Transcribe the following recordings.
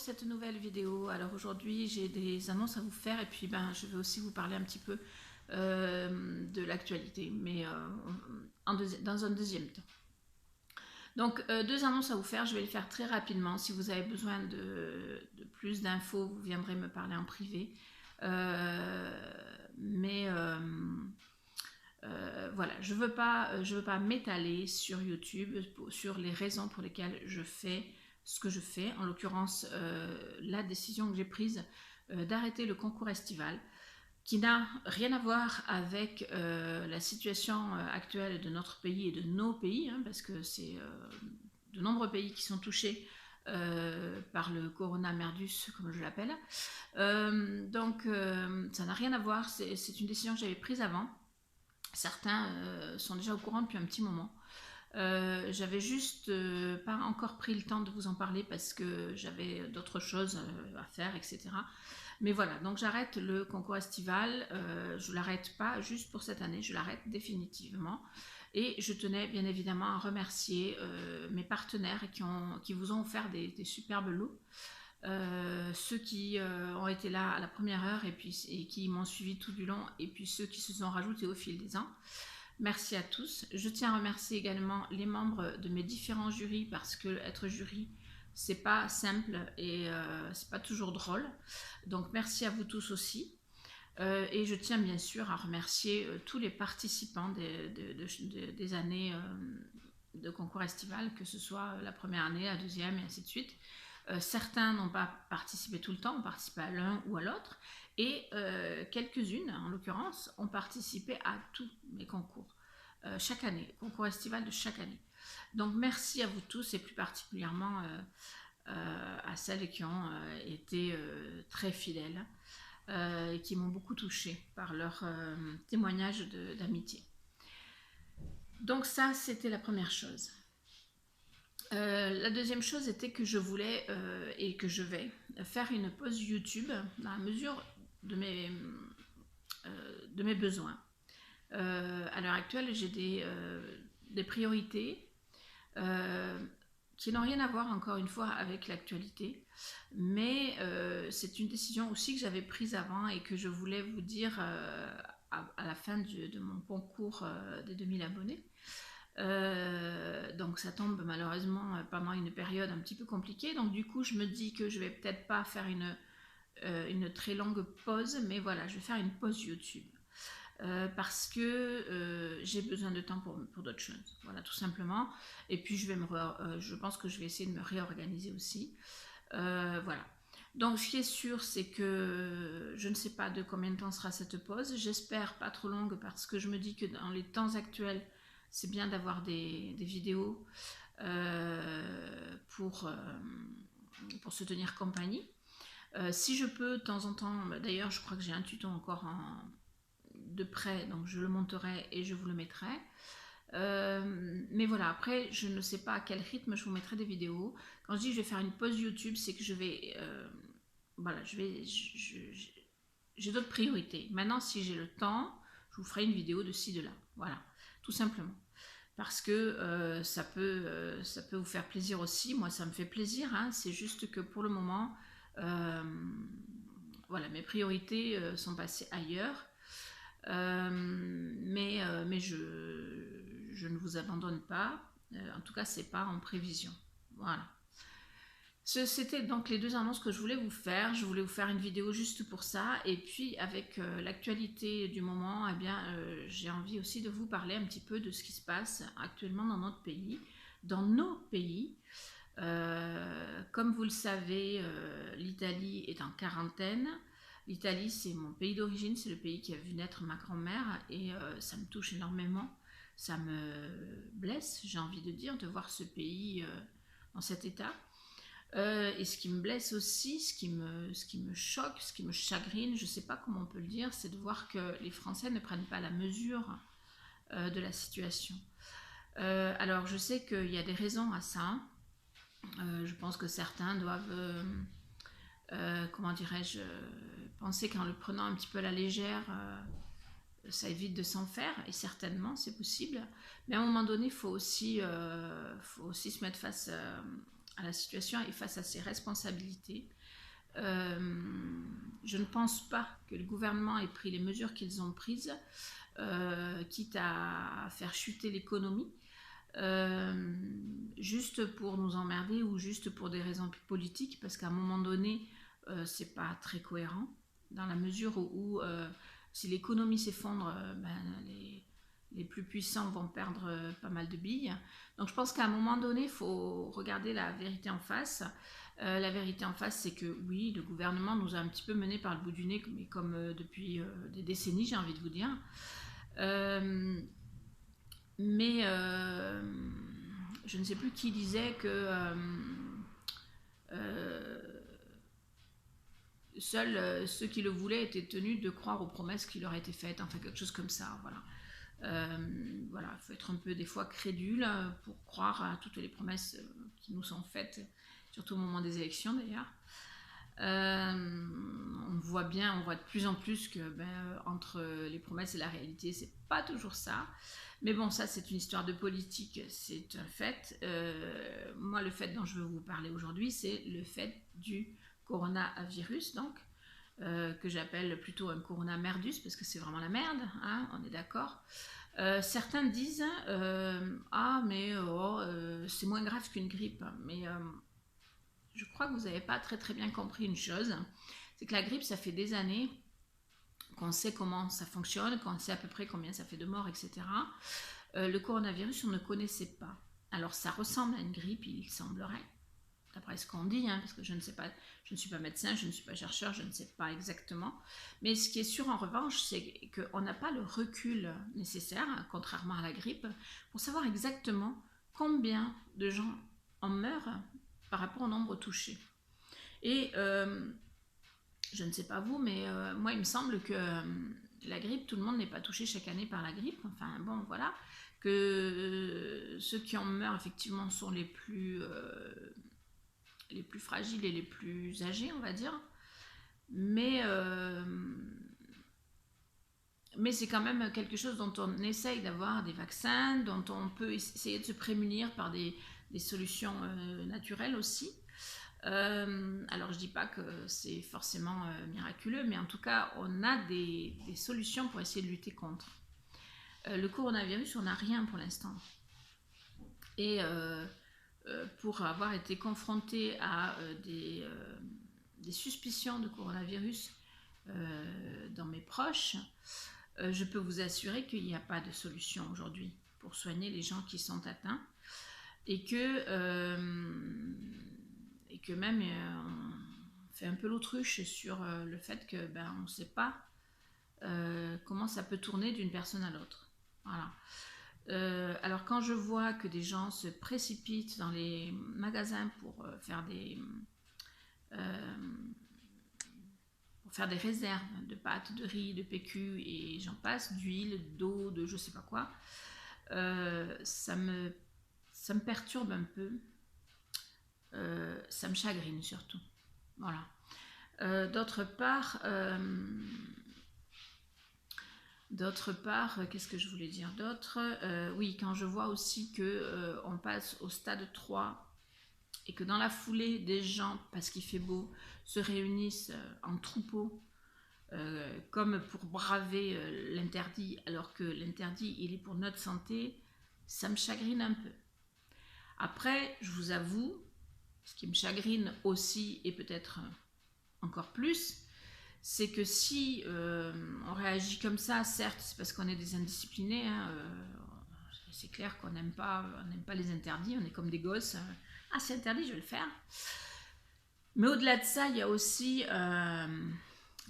cette nouvelle vidéo. Alors aujourd'hui j'ai des annonces à vous faire et puis je vais aussi vous parler un petit peu de l'actualité, mais dans un deuxième temps. Donc deux annonces à vous faire, je vais les faire très rapidement. Si vous avez besoin de plus d'infos, vous viendrez me parler en privé. Voilà, je veux pas m'étaler sur YouTube sur les raisons pour lesquelles je fais ce que je fais. En l'occurrence, la décision que j'ai prise d'arrêter le concours estival, qui n'a rien à voir avec la situation actuelle de notre pays et de nos pays, hein, parce que c'est de nombreux pays qui sont touchés par le corona merdus, comme je l'appelle. Ça n'a rien à voir, c'est une décision que j'avais prise avant. Certains sont déjà au courant depuis un petit moment. J'avais juste pas encore pris le temps de vous en parler parce que j'avais d'autres choses à faire, etc. Mais voilà, donc j'arrête le concours estival. Je l'arrête pas juste pour cette année, je l'arrête définitivement. Et je tenais bien évidemment à remercier mes partenaires qui vous ont offert des superbes lots. Ceux qui ont été là à la première heure et qui m'ont suivi tout du long, et puis ceux qui se sont rajoutés au fil des ans. Merci à tous. Je tiens à remercier également les membres de mes différents jurys, parce que être jury, c'est pas simple et c'est pas toujours drôle. Donc merci à vous tous aussi. Et je tiens bien sûr à remercier tous les participants des années de concours estival, que ce soit la première année, la deuxième et ainsi de suite. Certains n'ont pas participé tout le temps, ont participé à l'un ou à l'autre, et quelques-unes, en l'occurrence, ont participé à tous mes concours, chaque année, concours estival de chaque année. Donc merci à vous tous, et plus particulièrement à celles qui ont été très fidèles et qui m'ont beaucoup touchée par leur témoignage d'amitié. Donc ça, c'était la première chose. La deuxième chose était que je voulais et que je vais faire une pause YouTube dans la mesure de mes besoins. À l'heure actuelle, j'ai des priorités qui n'ont rien à voir, encore une fois, avec l'actualité, mais c'est une décision aussi que j'avais prise avant et que je voulais vous dire à la fin de mon concours des 2000 abonnés. Donc ça tombe malheureusement pendant une période un petit peu compliquée, donc du coup je me dis que je vais peut-être pas faire une très longue pause, mais voilà, je vais faire une pause YouTube parce que j'ai besoin de temps pour d'autres choses, voilà, tout simplement. Et puis je pense que je vais essayer de me réorganiser aussi, voilà. Donc ce qui est sûr, c'est que je ne sais pas de combien de temps sera cette pause. J'espère pas trop longue, parce que je me dis que dans les temps actuels, c'est bien d'avoir des vidéos pour se tenir compagnie. Si je peux, de temps en temps, d'ailleurs je crois que j'ai un tuto encore de près, donc je le monterai et je vous le mettrai. Mais voilà, après je ne sais pas à quel rythme je vous mettrai des vidéos. Quand je dis que je vais faire une pause YouTube, c'est que je vais voilà, j'ai d'autres priorités. Maintenant, si j'ai le temps, je vous ferai une vidéo de ci, de là, voilà, tout simplement. Parce que ça peut vous faire plaisir aussi. Moi, ça me fait plaisir, hein. C'est juste que pour le moment, voilà, mes priorités sont passées ailleurs. Mais je ne vous abandonne pas. En tout cas, c'est pas en prévision. Voilà. C'était donc les deux annonces que je voulais vous faire. Je voulais vous faire une vidéo juste pour ça. Et puis avec l'actualité du moment, eh bien, j'ai envie aussi de vous parler un petit peu de ce qui se passe actuellement dans notre pays, dans nos pays. Comme vous le savez, l'Italie est en quarantaine. L'Italie, c'est mon pays d'origine, c'est le pays qui a vu naître ma grand-mère, et ça me touche énormément. Ça me blesse, j'ai envie de dire, de voir ce pays dans cet état. Et ce qui me blesse aussi, ce qui me choque, ce qui me chagrine, je ne sais pas comment on peut le dire, c'est de voir que les Français ne prennent pas la mesure de la situation. Alors je sais qu'il y a des raisons à ça. Je pense que certains doivent, comment dirais-je, penser qu'en le prenant un petit peu à la légère, ça évite de s'en faire, et certainement c'est possible. Mais à un moment donné, il faut aussi se mettre face à la situation et face à ses responsabilités. Je ne pense pas que le gouvernement ait pris les mesures qu'ils ont prises, quitte à faire chuter l'économie, juste pour nous emmerder ou juste pour des raisons politiques, parce qu'à un moment donné, c'est pas très cohérent, dans la mesure où si l'économie s'effondre, les plus puissants vont perdre pas mal de billes. Donc je pense qu'à un moment donné, il faut regarder la vérité en face. La vérité en face, c'est que oui, le gouvernement nous a un petit peu menés par le bout du nez, mais comme depuis des décennies, j'ai envie de vous dire. Mais je ne sais plus qui disait que seuls ceux qui le voulaient étaient tenus de croire aux promesses qui leur étaient faites, enfin quelque chose comme ça, voilà. Voilà, il faut être un peu des fois crédule pour croire à toutes les promesses qui nous sont faites, surtout au moment des élections d'ailleurs. On voit de plus en plus que entre les promesses et la réalité, c'est pas toujours ça. Mais bon, ça c'est une histoire de politique, c'est un fait. Moi, le fait dont je veux vous parler aujourd'hui, c'est le fait du coronavirus, donc, que j'appelle plutôt un coronamerdus, parce que c'est vraiment la merde, hein, on est d'accord. Certains disent ah mais c'est moins grave qu'une grippe, mais je crois que vous n'avez pas très très bien compris une chose, c'est que la grippe, ça fait des années qu'on sait comment ça fonctionne, qu'on sait à peu près combien ça fait de morts, etc. Le coronavirus, on ne connaissait pas. Alors ça ressemble à une grippe, il semblerait, d'après ce qu'on dit, hein, parce que je ne sais pas, je ne suis pas médecin, je ne suis pas chercheur, je ne sais pas exactement. Mais ce qui est sûr en revanche, c'est qu'on n'a pas le recul nécessaire, contrairement à la grippe, pour savoir exactement combien de gens en meurent par rapport au nombre touchés. Et je ne sais pas vous, mais moi il me semble que la grippe, tout le monde n'est pas touché chaque année par la grippe. Enfin bon, voilà, que ceux qui en meurent effectivement sont les plus fragiles et les plus âgés, on va dire. Mais c'est quand même quelque chose dont on essaye d'avoir des vaccins, dont on peut essayer de se prémunir par des solutions naturelles aussi. Alors je dis pas que c'est forcément miraculeux, mais en tout cas on a des solutions pour essayer de lutter contre. Le coronavirus, on n'a rien pour l'instant. Et pour avoir été confronté à des suspicions de coronavirus dans mes proches, je peux vous assurer qu'il n'y a pas de solution aujourd'hui pour soigner les gens qui sont atteints, et que même on fait un peu l'autruche sur le fait que on ne sait pas comment ça peut tourner d'une personne à l'autre. Voilà. Alors quand je vois que des gens se précipitent dans les magasins pour faire des réserves de pâtes, de riz, de PQ et j'en passe, d'huile, d'eau, de je sais pas quoi, ça me perturbe un peu. Ça me chagrine surtout. Voilà. D'autre part, qu'est-ce que je voulais dire d'autre? Oui, quand je vois aussi que on passe au stade 3 et que dans la foulée, des gens, parce qu'il fait beau, se réunissent en troupeau, comme pour braver l'interdit, alors que l'interdit, il est pour notre santé, ça me chagrine un peu. Après, je vous avoue, ce qui me chagrine aussi, et peut-être encore plus, c'est que si on réagit comme ça, certes, c'est parce qu'on est des indisciplinés, hein, c'est clair qu'on n'aime pas les interdits, on est comme des gosses, ah c'est interdit, je vais le faire. Mais au-delà de ça, il y a aussi,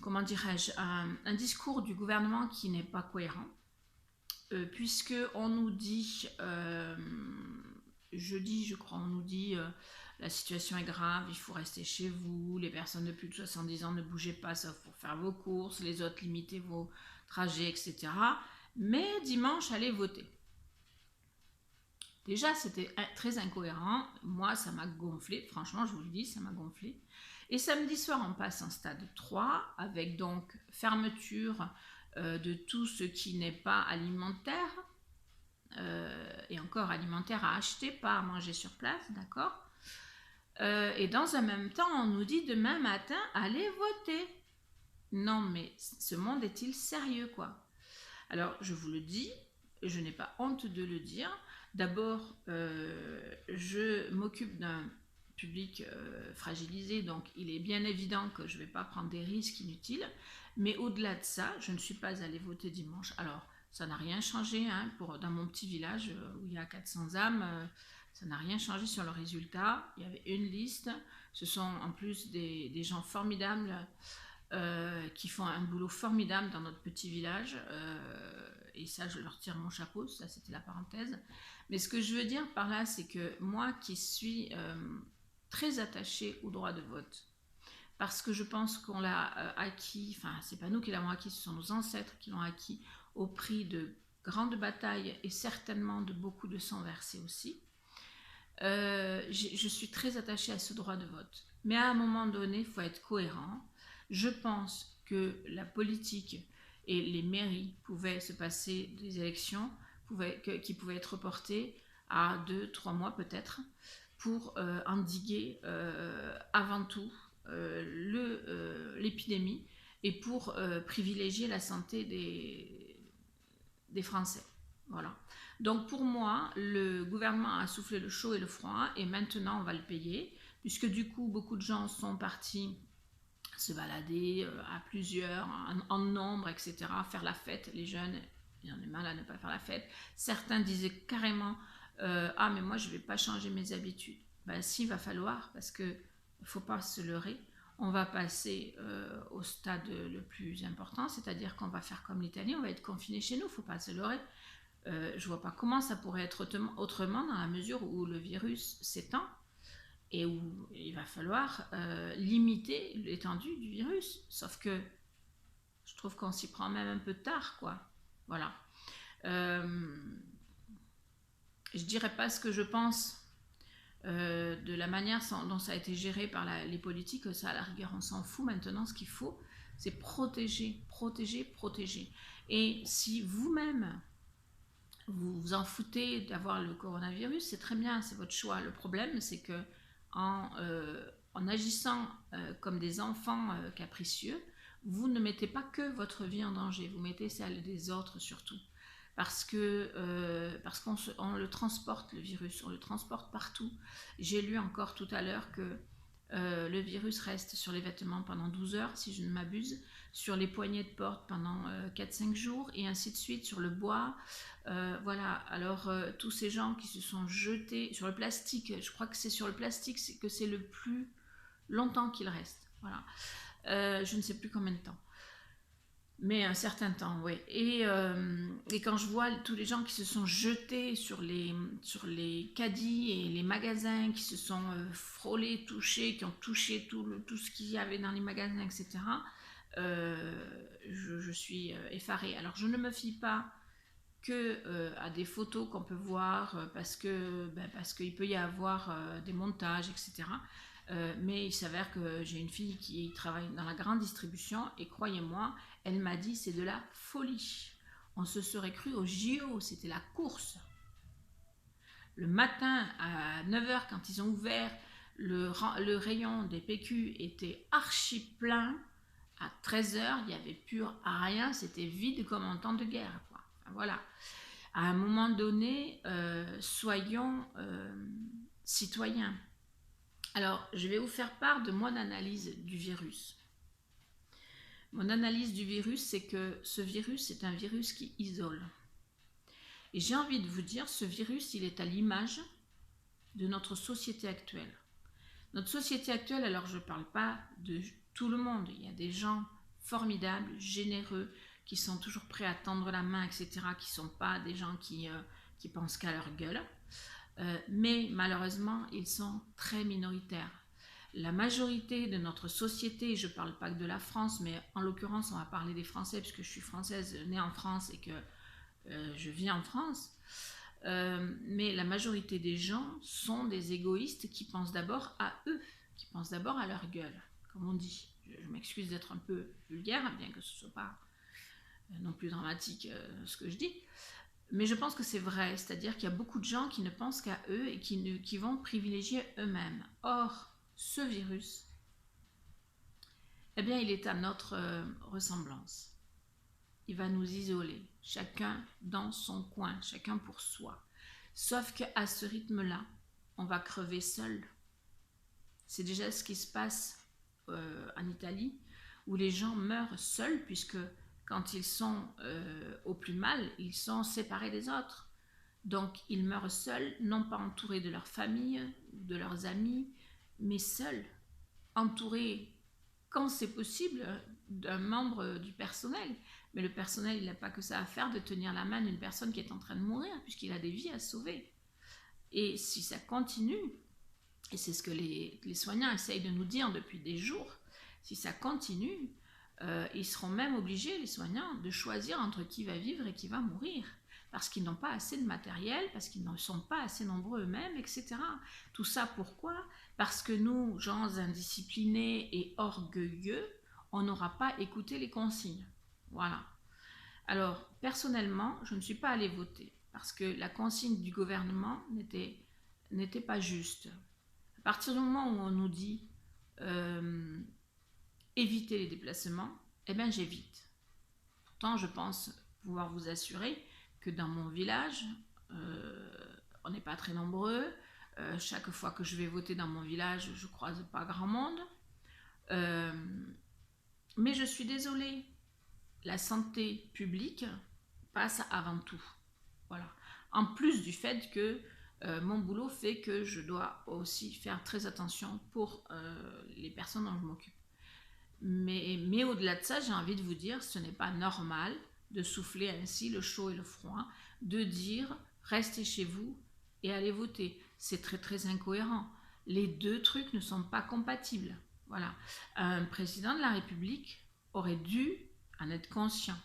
comment dirais-je, un discours du gouvernement qui n'est pas cohérent, puisque on nous dit, jeudi je crois, on nous dit la situation est grave, il faut rester chez vous, les personnes de plus de 70 ans ne bougez pas sauf pour faire vos courses, les autres limitez vos trajets, etc. Mais dimanche, allez voter. Déjà, c'était très incohérent, moi ça m'a gonflé, franchement je vous le dis, ça m'a gonflé. Et samedi soir, on passe en stade 3, avec donc fermeture de tout ce qui n'est pas alimentaire, et encore alimentaire à acheter, pas à manger sur place, d'accord ? Et dans un même temps, on nous dit demain matin, allez voter. Non, mais ce monde est-il sérieux, quoi? Alors, je vous le dis, je n'ai pas honte de le dire. D'abord, je m'occupe d'un public fragilisé, donc il est bien évident que je ne vais pas prendre des risques inutiles. Mais au-delà de ça, je ne suis pas allée voter dimanche. Alors, ça n'a rien changé hein, dans mon petit village où il y a 400 âmes. Ça n'a rien changé sur le résultat. Il y avait une liste. Ce sont en plus des gens formidables qui font un boulot formidable dans notre petit village. Et ça, je leur tire mon chapeau. Ça, c'était la parenthèse. Mais ce que je veux dire par là, c'est que moi qui suis très attachée au droit de vote, parce que je pense qu'on l'a acquis, enfin, c'est pas nous qui l'avons acquis, ce sont nos ancêtres qui l'ont acquis au prix de grandes batailles et certainement de beaucoup de sang versé aussi. Je suis très attachée à ce droit de vote. Mais à un moment donné, il faut être cohérent. Je pense que la politique et les mairies pouvaient se passer des élections qui pouvaient être reportées à 2-3 mois peut-être pour endiguer avant tout l'épidémie et pour privilégier la santé des Français. Voilà. Donc pour moi, le gouvernement a soufflé le chaud et le froid et maintenant on va le payer puisque du coup beaucoup de gens sont partis se balader à plusieurs, en nombre, etc., faire la fête. Les jeunes, il y en a mal à ne pas faire la fête. Certains disaient carrément ah mais moi je ne vais pas changer mes habitudes. Ben si, il va falloir parce que il ne faut pas se leurrer. On va passer au stade le plus important, c'est-à-dire qu'on va faire comme l'Italie, on va être confiné chez nous, il ne faut pas se leurrer. Je vois pas comment ça pourrait être autrement dans la mesure où le virus s'étend et où il va falloir limiter l'étendue du virus. Sauf que je trouve qu'on s'y prend même un peu tard, quoi. Voilà. Je dirais pas ce que je pense de la manière dont ça a été géré par les politiques, ça à la rigueur on s'en fout. Maintenant ce qu'il faut c'est protéger, protéger, protéger. Et si vous-même vous vous en foutez d'avoir le coronavirus, c'est très bien, c'est votre choix. Le problème c'est que en agissant comme des enfants capricieux, vous ne mettez pas que votre vie en danger, vous mettez celle des autres surtout. Parce qu'on le transporte, le virus, on le transporte partout. J'ai lu encore tout à l'heure que le virus reste sur les vêtements pendant 12 heures, si je ne m'abuse, sur les poignées de porte pendant 4-5 jours, et ainsi de suite, sur le bois. Voilà, alors tous ces gens qui se sont jetés sur le plastique, je crois que c'est sur le plastique que c'est le plus longtemps qu'il reste. Voilà. Je ne sais plus combien de temps. Mais un certain temps, oui. Et quand je vois tous les gens qui se sont jetés sur les caddies et les magasins, qui se sont frôlés, touchés, qui ont touché tout ce qu'il y avait dans les magasins, etc., je suis effarée. Alors, je ne me fie pas que à des photos qu'on peut voir parce qu'il peut y avoir des montages, etc. Mais il s'avère que j'ai une fille qui travaille dans la grande distribution et croyez-moi, elle m'a dit c'est de la folie. On se serait cru au JO, c'était la course. Le matin à 9h quand ils ont ouvert, le rayon des PQ était archi plein. À 13h, il n'y avait plus rien, c'était vide comme en temps de guerre, quoi. Enfin, voilà. À un moment donné, soyons citoyens. Alors, je vais vous faire part de mon analyse du virus. Mon analyse du virus, c'est que ce virus est un virus qui isole. Et j'ai envie de vous dire, ce virus, il est à l'image de notre société actuelle. Notre société actuelle, alors je ne parle pas de tout le monde, il y a des gens formidables, généreux, qui sont toujours prêts à tendre la main, etc., qui ne sont pas des gens qui pensent qu'à leur gueule. Mais malheureusement, ils sont très minoritaires. La majorité de notre société, je ne parle pas que de la France, mais en l'occurrence, on va parler des Français, puisque je suis française, née en France et que je vis en France. Mais la majorité des gens sont des égoïstes qui pensent d'abord à eux, qui pensent d'abord à leur gueule, comme on dit. Je m'excuse d'être un peu vulgaire, bien que ce ne soit pas non plus dramatique ce que je dis. Mais je pense que c'est vrai, c'est-à-dire qu'il y a beaucoup de gens qui ne pensent qu'à eux et qui vont privilégier eux-mêmes. Or, ce virus, eh bien, il est à notre ressemblance. Il va nous isoler, chacun dans son coin, chacun pour soi. Sauf qu'à ce rythme-là, on va crever seul. C'est déjà ce qui se passe en Italie, où les gens meurent seuls, puisque quand ils sont au plus mal, ils sont séparés des autres. Donc ils meurent seuls, non pas entourés de leur famille, de leurs amis, mais seuls, entourés, quand c'est possible, d'un membre du personnel. Mais le personnel, il n'a pas que ça à faire de tenir la main d'une personne qui est en train de mourir, puisqu'il a des vies à sauver. Et si ça continue, et c'est ce que les soignants essayent de nous dire depuis des jours, si ça continue, ils seront même obligés, les soignants, de choisir entre qui va vivre et qui va mourir, parce qu'ils n'ont pas assez de matériel, parce qu'ils ne sont pas assez nombreux eux-mêmes, etc. Tout ça pourquoi? Parce que nous, gens indisciplinés et orgueilleux, on n'aura pas écouté les consignes. Voilà. Alors, personnellement, je ne suis pas allée voter, parce que la consigne du gouvernement n'était pas juste. À partir du moment où on nous dit euh, éviter les déplacements, eh bien j'évite. Pourtant, je pense pouvoir vous assurer que dans mon village, on n'est pas très nombreux. Chaque fois que je vais voter dans mon village, je ne croise pas grand monde. Euh, mais je suis désolée, la santé publique passe avant tout. Voilà. En plus du fait que mon boulot fait que je dois aussi faire très attention pour les personnes dont je m'occupe. Mais au-delà de ça, j'ai envie de vous dire, ce n'est pas normal de souffler ainsi le chaud et le froid, de dire restez chez vous et allez voter. C'est très très incohérent. Les deux trucs ne sont pas compatibles. Voilà. Un président de la République aurait dû en être conscient.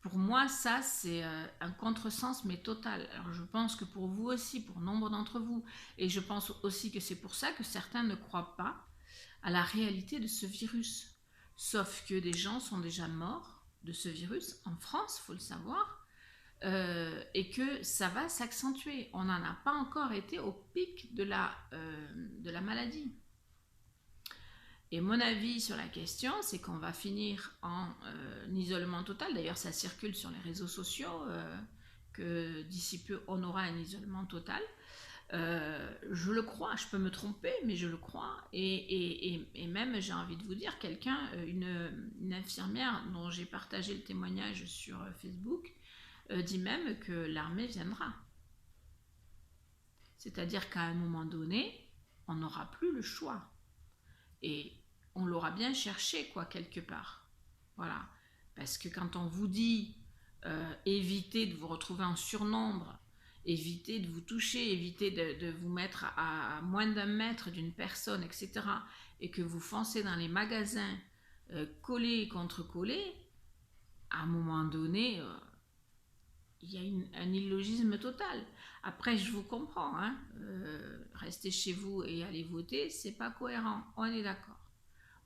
Pour moi, ça, c'est un contresens, mais total. Alors, je pense que pour vous aussi, pour nombre d'entre vous, et je pense aussi que c'est pour ça que certains ne croient pas à la réalité de ce virus. Sauf que des gens sont déjà morts de ce virus en France, il faut le savoir, et que ça va s'accentuer. On n'en a pas encore été au pic de la maladie. Et mon avis sur la question, c'est qu'on va finir en isolement total. D'ailleurs, ça circule sur les réseaux sociaux que d'ici peu, on aura un isolement total. Je le crois, je peux me tromper, mais je le crois. Et même, j'ai envie de vous dire, quelqu'un, une infirmière dont j'ai partagé le témoignage sur Facebook, dit même que l'armée viendra. C'est-à-dire qu'à un moment donné, on n'aura plus le choix. Et on l'aura bien cherché, quoi, quelque part. Voilà. Parce que quand on vous dit évitez de vous retrouver en surnombre, évitez de vous toucher, évitez de vous mettre à moins d'un mètre d'une personne, etc., et que vous foncez dans les magasins collés contre collés, à un moment donné, il y a un illogisme total. Après, je vous comprends, hein, rester chez vous et aller voter, c'est pas cohérent, on est d'accord.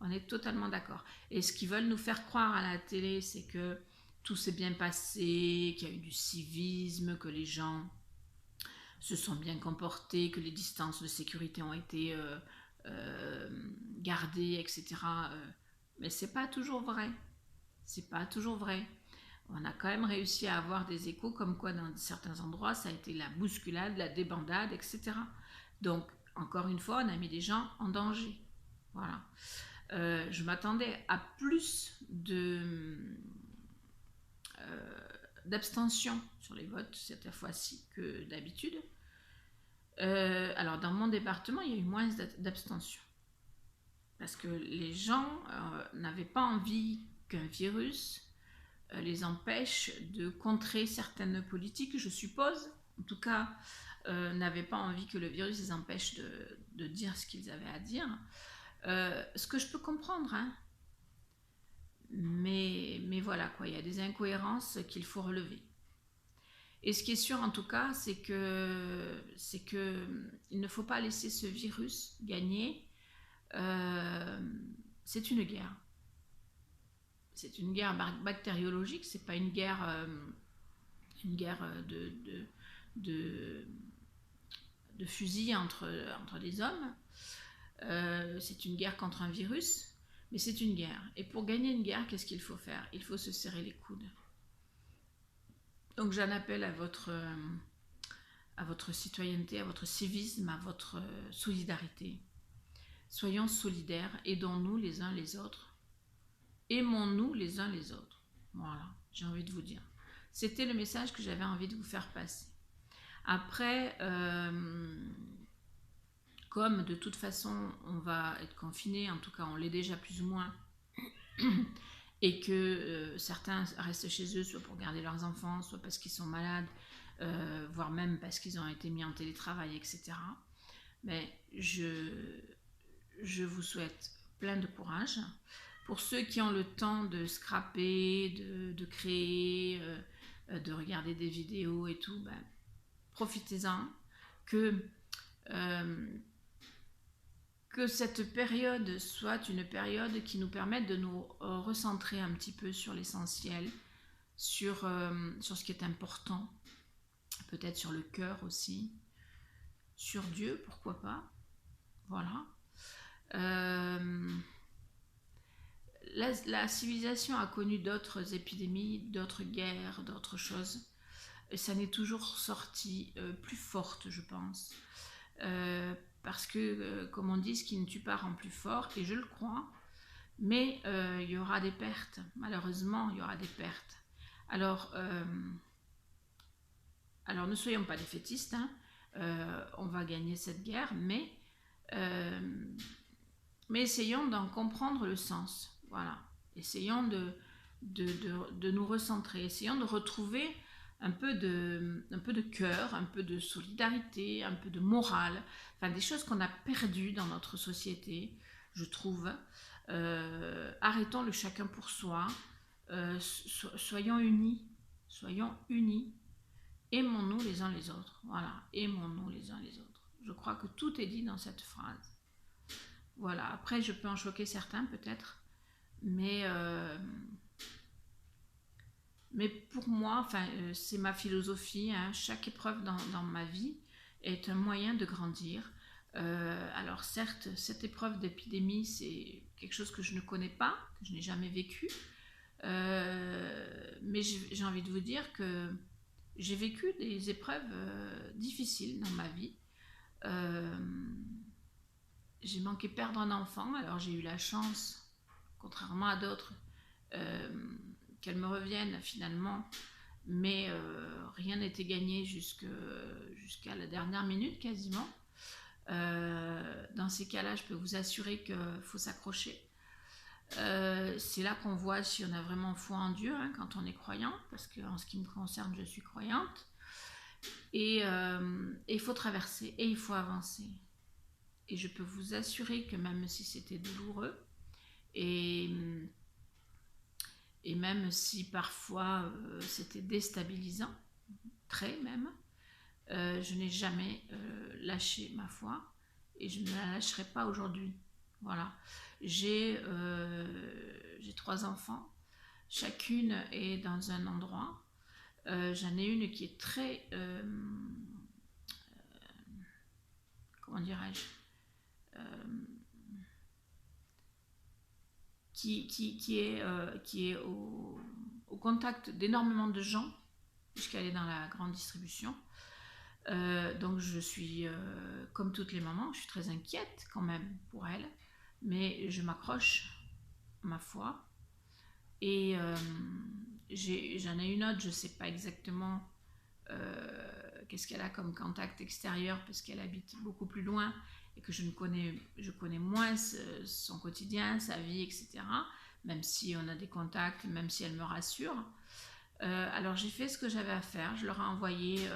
On est totalement d'accord. Et ce qu'ils veulent nous faire croire à la télé, c'est que tout s'est bien passé, qu'il y a eu du civisme, que les gens se sont bien comportés, que les distances de sécurité ont été gardées, etc. Mais c'est pas toujours vrai. C'est pas toujours vrai. On a quand même réussi à avoir des échos comme quoi dans certains endroits ça a été la bousculade, la débandade, etc. Donc encore une fois, on a mis des gens en danger. Voilà. Je m'attendais à plus d'abstention sur les votes cette fois-ci que d'habitude. Alors dans mon département, il y a eu moins d'abstention parce que les gens n'avaient pas envie qu'un virus les empêche de contrer certaines politiques, je suppose. En tout cas, n'avaient pas envie que le virus les empêche de dire ce qu'ils avaient à dire. Ce que je peux comprendre, hein. Mais voilà, quoi, il y a des incohérences qu'il faut relever. Et ce qui est sûr en tout cas, c'est que il ne faut pas laisser ce virus gagner. C'est une guerre. C'est une guerre bactériologique, c'est pas une guerre une guerre de, de fusil entre les hommes. C'est une guerre contre un virus, mais c'est une guerre. Et pour gagner une guerre, qu'est-ce qu'il faut faire? Il faut se serrer les coudes. Donc j'en appelle à votre citoyenneté, à votre civisme, à votre solidarité. Soyons solidaires, aidons-nous les uns les autres. Aimons-nous les uns les autres. Voilà, j'ai envie de vous dire. C'était le message que j'avais envie de vous faire passer. Après, comme de toute façon on va être confiné, en tout cas on l'est déjà plus ou moins, et que certains restent chez eux, soit pour garder leurs enfants, soit parce qu'ils sont malades, voire même parce qu'ils ont été mis en télétravail, etc. Mais je vous souhaite plein de courage. Pour ceux qui ont le temps de scraper, de créer, de regarder des vidéos et tout, ben, profitez-en. Que cette période soit une période qui nous permette de nous recentrer un petit peu sur l'essentiel, sur ce qui est important, peut-être sur le cœur aussi, sur Dieu, pourquoi pas. Voilà. La civilisation a connu d'autres épidémies, d'autres guerres, d'autres choses. Et ça n'est toujours sorti plus forte, je pense. Parce que, comme on dit, ce qui ne tue pas rend plus fort, et je le crois, mais il y aura des pertes. Malheureusement, il y aura des pertes. Alors ne soyons pas défaitistes, hein. On va gagner cette guerre, mais essayons d'en comprendre le sens. Voilà. Essayons de nous recentrer, essayons de retrouver un peu de cœur, un peu de solidarité, un peu de morale, enfin des choses qu'on a perdues dans notre société, je trouve. Arrêtons le chacun pour soi, soyons unis, aimons-nous les uns les autres, voilà, aimons-nous les uns les autres. Je crois que tout est dit dans cette phrase. Voilà, après je peux en choquer certains peut-être, mais pour moi, c'est ma philosophie, hein, chaque épreuve dans ma vie est un moyen de grandir. Alors certes, cette épreuve d'épidémie, c'est quelque chose que je ne connais pas, que je n'ai jamais vécu, mais j'ai envie de vous dire que j'ai vécu des épreuves difficiles dans ma vie. J'ai manqué perdre un enfant, alors j'ai eu la chance, contrairement à d'autres, qu'elle me revienne finalement, mais rien n'était gagné jusqu'à la dernière minute quasiment. Dans ces cas-là, je peux vous assurer qu'il faut s'accrocher. C'est là qu'on voit si on a vraiment foi en Dieu, hein, quand on est croyant, parce qu'en ce qui me concerne, je suis croyante. Et il faut traverser, et il faut avancer. Et je peux vous assurer que même si c'était douloureux, et même si parfois c'était déstabilisant, très même, je n'ai jamais lâché ma foi et je ne la lâcherai pas aujourd'hui. Voilà. J'ai 3 enfants, chacune est dans un endroit. J'en ai une qui est très, comment dirais-je, qui est au contact d'énormément de gens, puisqu'elle est dans la grande distribution. Donc je suis, comme toutes les mamans, je suis très inquiète quand même pour elle, mais je m'accroche à ma foi. Et j'en ai une autre, je ne sais pas exactement qu'est-ce qu'elle a comme contact extérieur, parce qu'elle habite beaucoup plus loin et que je connais moins son quotidien, sa vie, etc. Même si on a des contacts, même si elle me rassure. Alors j'ai fait ce que j'avais à faire, je leur ai envoyé,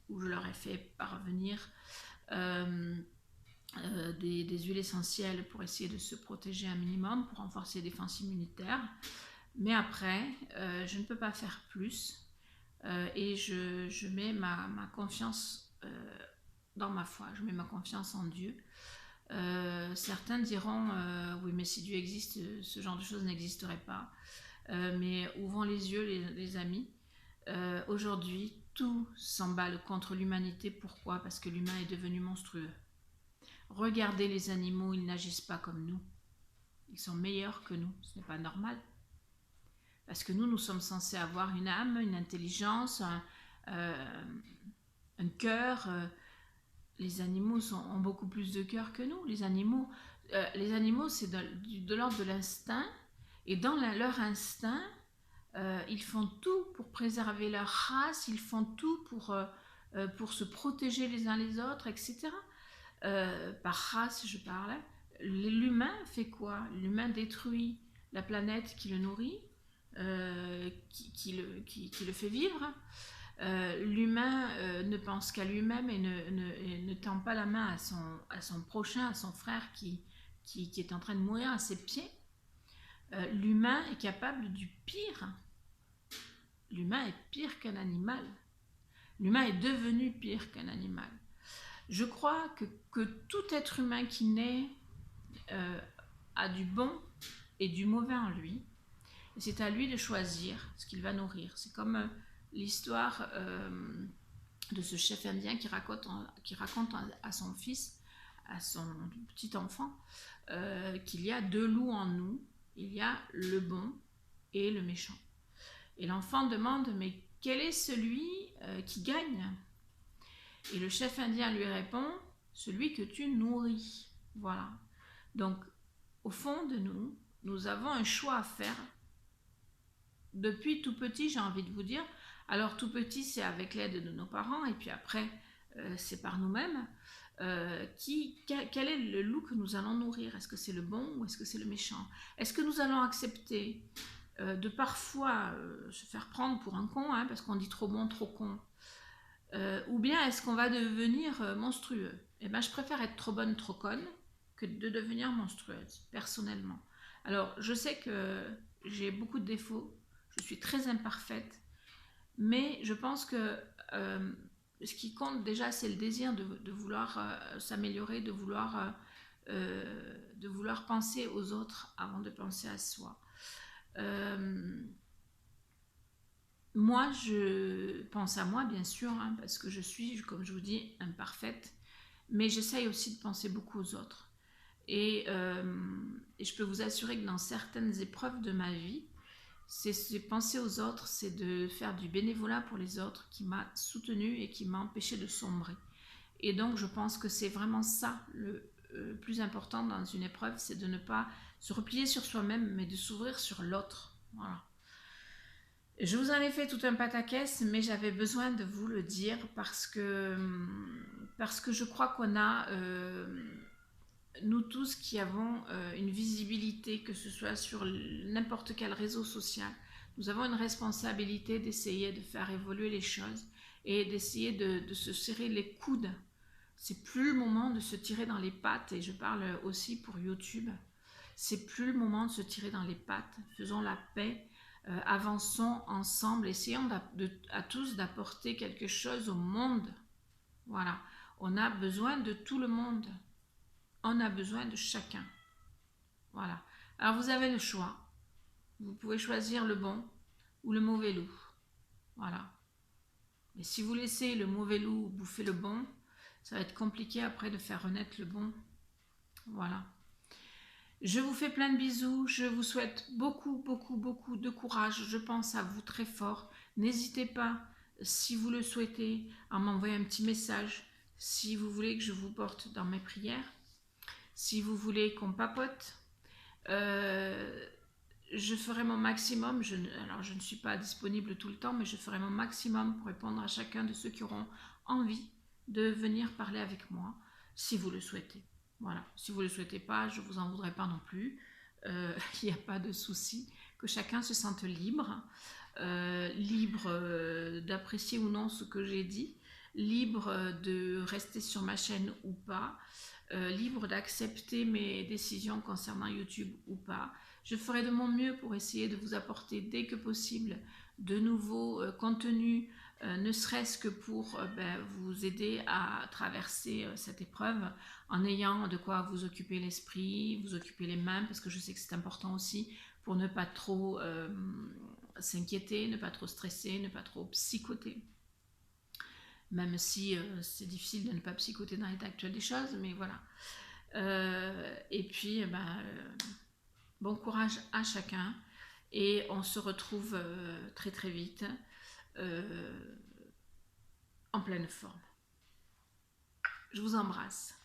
ou je leur ai fait parvenir des huiles essentielles pour essayer de se protéger un minimum, pour renforcer les défenses immunitaires. Mais après, je ne peux pas faire plus. Et je mets ma confiance dans ma foi, je mets ma confiance en Dieu. Certains diront oui, mais si Dieu existe, ce genre de choses n'existerait pas. Mais ouvrons les yeux, les amis. Aujourd'hui, tout s'emballe contre l'humanité. Pourquoi? Parce que l'humain est devenu monstrueux. Regardez les animaux, ils n'agissent pas comme nous. Ils sont meilleurs que nous. Ce n'est pas normal. Parce que nous sommes censés avoir une âme, une intelligence, un cœur. Les animaux ont beaucoup plus de cœur que nous. Les animaux, c'est de l'ordre de l'instinct. Et dans leur instinct, ils font tout pour préserver leur race, ils font tout pour se protéger les uns les autres, etc. Par race, je parle. L'humain fait quoi? L'humain détruit la planète qui le nourrit, qui le fait vivre. L'humain ne pense qu'à lui-même et ne tend pas la main à son prochain, à son frère qui est en train de mourir à ses pieds. L'humain est capable du pire. L'humain est pire qu'un animal. L'humain est devenu pire qu'un animal. Je crois que tout être humain qui naît a du bon et du mauvais en lui. Et c'est à lui de choisir ce qu'il va nourrir. C'est comme l'histoire de ce chef indien qui raconte à son fils, à son petit enfant, qu'il y a deux loups en nous. Il y a le bon et le méchant. Et l'enfant demande, mais quel est celui qui gagne? Et le chef indien lui répond, celui que tu nourris. Voilà. Donc, au fond de nous, nous avons un choix à faire. Depuis tout petit, j'ai envie de vous dire. Alors, tout petit, c'est avec l'aide de nos parents, et puis après, c'est par nous-mêmes. Quel est le loup que nous allons nourrir? Est-ce que c'est le bon ou est-ce que c'est le méchant? Est-ce que nous allons accepter de parfois se faire prendre pour un con, hein, parce qu'on dit trop bon, trop con, ou bien est-ce qu'on va devenir monstrueux? Eh bien, je préfère être trop bonne, trop conne que de devenir monstrueuse, personnellement. Alors, je sais que j'ai beaucoup de défauts, je suis très imparfaite, mais je pense que ce qui compte déjà, c'est le désir de vouloir s'améliorer, de vouloir penser aux autres avant de penser à soi. Moi, je pense à moi, bien sûr, hein, parce que je suis, comme je vous dis, imparfaite, mais j'essaye aussi de penser beaucoup aux autres. Et je peux vous assurer que dans certaines épreuves de ma vie, c'est penser aux autres, c'est de faire du bénévolat pour les autres qui m'a soutenue et qui m'a empêché de sombrer. Et donc, je pense que c'est vraiment ça le plus important dans une épreuve, c'est de ne pas se replier sur soi-même, mais de s'ouvrir sur l'autre. Voilà. Je vous en ai fait tout un pataquès, mais j'avais besoin de vous le dire parce que je crois qu'on a, nous tous qui avons une visibilité, que ce soit sur n'importe quel réseau social, nous avons une responsabilité d'essayer de faire évoluer les choses et d'essayer de se serrer les coudes. C'est plus le moment de se tirer dans les pattes, et je parle aussi pour YouTube. C'est plus le moment de se tirer dans les pattes. Faisons la paix. Avançons ensemble, essayons à tous d'apporter quelque chose au monde. Voilà, on a besoin de tout le monde. On a besoin de chacun. Voilà. Alors vous avez le choix. Vous pouvez choisir le bon ou le mauvais loup. Voilà. Mais si vous laissez le mauvais loup bouffer le bon, ça va être compliqué après de faire renaître le bon. Voilà. Je vous fais plein de bisous, je vous souhaite beaucoup, beaucoup, beaucoup de courage. Je pense à vous très fort. N'hésitez pas, si vous le souhaitez, à m'envoyer un petit message. Si vous voulez que je vous porte dans mes prières, si vous voulez qu'on papote, je ferai mon maximum. Alors, je ne suis pas disponible tout le temps, mais je ferai mon maximum pour répondre à chacun de ceux qui auront envie de venir parler avec moi, si vous le souhaitez. Voilà, si vous ne le souhaitez pas, je ne vous en voudrais pas non plus. Il n'y a pas de souci, que chacun se sente libre, libre d'apprécier ou non ce que j'ai dit, libre de rester sur ma chaîne ou pas, libre d'accepter mes décisions concernant YouTube ou pas. Je ferai de mon mieux pour essayer de vous apporter dès que possible de nouveaux contenus, ne serait-ce que pour vous aider à traverser cette épreuve en ayant de quoi vous occuper l'esprit, vous occuper les mains, parce que je sais que c'est important aussi pour ne pas trop s'inquiéter, ne pas trop stresser, ne pas trop psychoter. Même si c'est difficile de ne pas psychoter dans l'état actuel des choses, mais voilà. Et puis, bon courage à chacun et on se retrouve très très vite en pleine forme. Je vous embrasse.